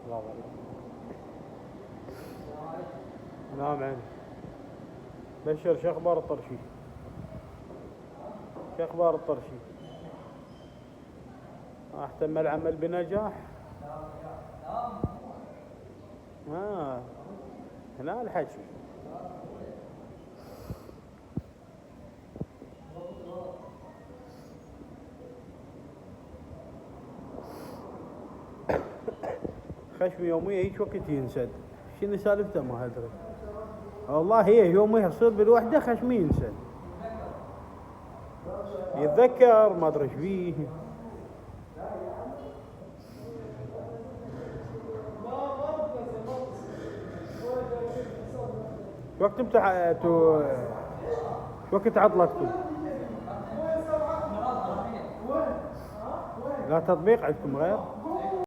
السلام عليكم. نعم عندي. بشر، شو اخبار الطرشي؟ شو اخبار الطرشي؟ تم العمل بنجاح؟ هنا الحكي. خشم يومية هيك وقت ينسد. شنو سالفته ما ادري والله. هي يوميها تصير بالوحدة خشمي ينسد، يتذكر ما ادري ايش بيه. وقت وقت عطلتكم؟ لا تطبيق عندكم غير؟